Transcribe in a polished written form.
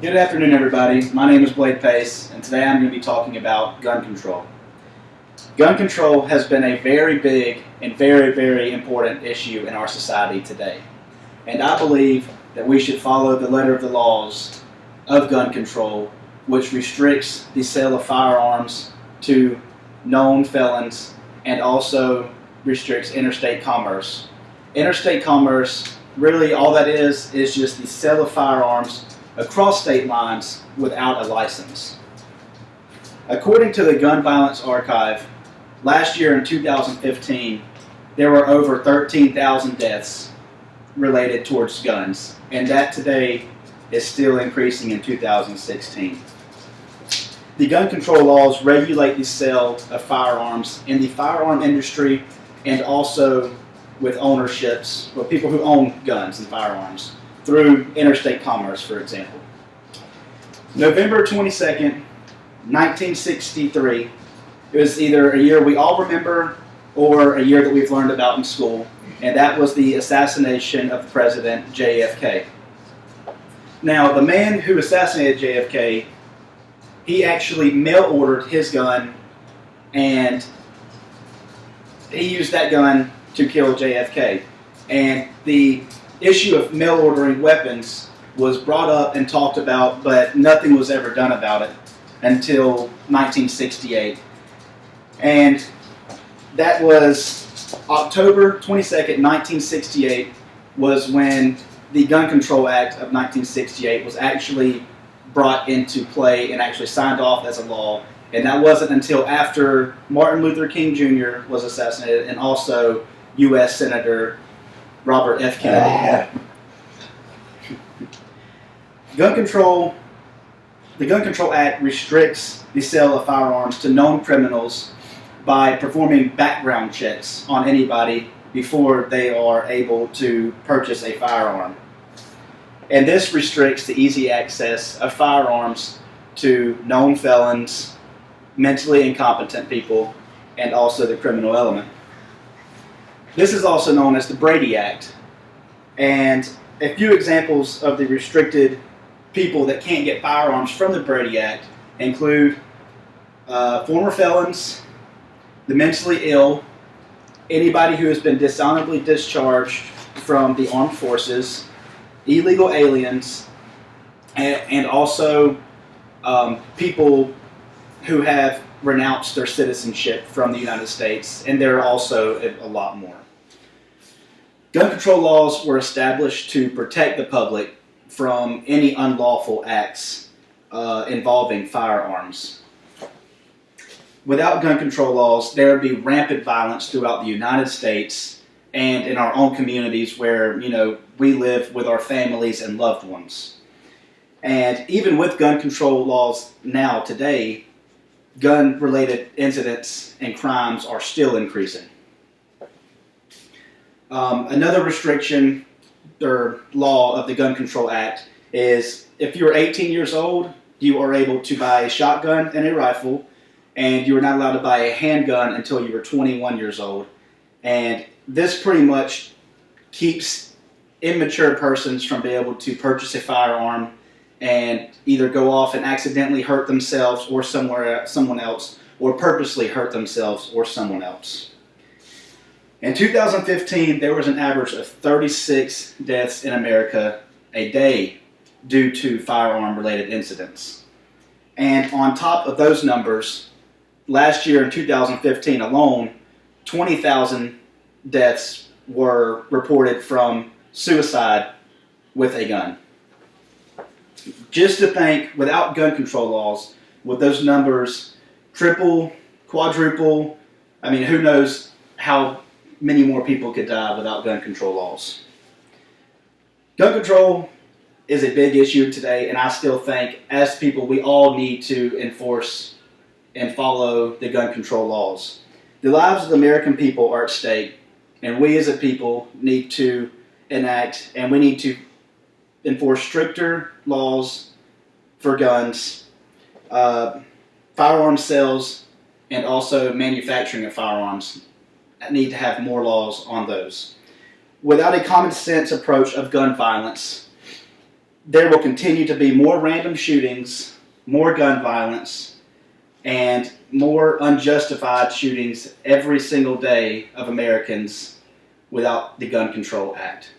Good afternoon, everybody. My name is Blake Pace, and today I'm going to be talking about gun control. Gun control has been a very big and very, very important issue in our society today. And I believe that we should follow the letter of the laws of gun control, which restricts the sale of firearms to known felons and also restricts interstate commerce. Interstate commerce, really all that is just the sale of firearms across state lines without a license. According to the Gun Violence Archive, last year in 2015, there were over 13,000 deaths related towards guns, and that today is still increasing in 2016. The gun control laws regulate the sale of firearms in the firearm industry and also with ownerships, or people who own guns and firearms, through interstate commerce, for example. November 22nd, 1963, it was either a year we all remember or a year that we've learned about in school, and that was the assassination of President JFK. Now, the man who assassinated JFK, he actually mail-ordered his gun, and he used that gun to kill JFK. And the issue of mail ordering weapons was brought up and talked about, but nothing was ever done about it until 1968. And that was October 22nd, 1968 was when the Gun Control Act of 1968 was actually brought into play and actually signed off as a law. And that wasn't until after Martin Luther King Jr. was assassinated and also U.S. Senator Robert F. Kennedy. The Gun Control Act restricts the sale of firearms to known criminals by performing background checks on anybody before they are able to purchase a firearm. And this restricts the easy access of firearms to known felons, mentally incompetent people, and also the criminal element. This is also known as the Brady Act. And a few examples of the restricted people that can't get firearms from the Brady Act include former felons, the mentally ill, anybody who has been dishonorably discharged from the armed forces, illegal aliens, and also people who have renounced their citizenship from the United States, and there are also a lot more. Gun control laws were established to protect the public from any unlawful acts involving firearms. Without gun control laws, there would be rampant violence throughout the United States and in our own communities where, we live with our families and loved ones. And even with gun control laws now today, gun-related incidents and crimes are still increasing. Another restriction or law of the Gun Control Act is if you're 18 years old, you are able to buy a shotgun and a rifle, and you are not allowed to buy a handgun until you are 21 years old. And this pretty much keeps immature persons from being able to purchase a firearm and either go off and accidentally hurt themselves or someone else, or purposely hurt themselves or someone else. In 2015, there was an average of 36 deaths in America a day due to firearm-related incidents. And on top of those numbers, last year in 2015 alone, 20,000 deaths were reported from suicide with a gun. Just to think, without gun control laws, would those numbers triple, quadruple? Who knows how many more people could die without gun control laws. Gun control is a big issue today, and I still think, as people, we all need to enforce and follow the gun control laws. The lives of the American people are at stake, and we as a people need to enact, and we need to enforce stricter laws for guns, firearm sales, and also manufacturing of firearms. Need to have more laws on those. Without a common sense approach of gun violence, there will continue to be more random shootings, more gun violence, and more unjustified shootings every single day of Americans without the Gun Control Act.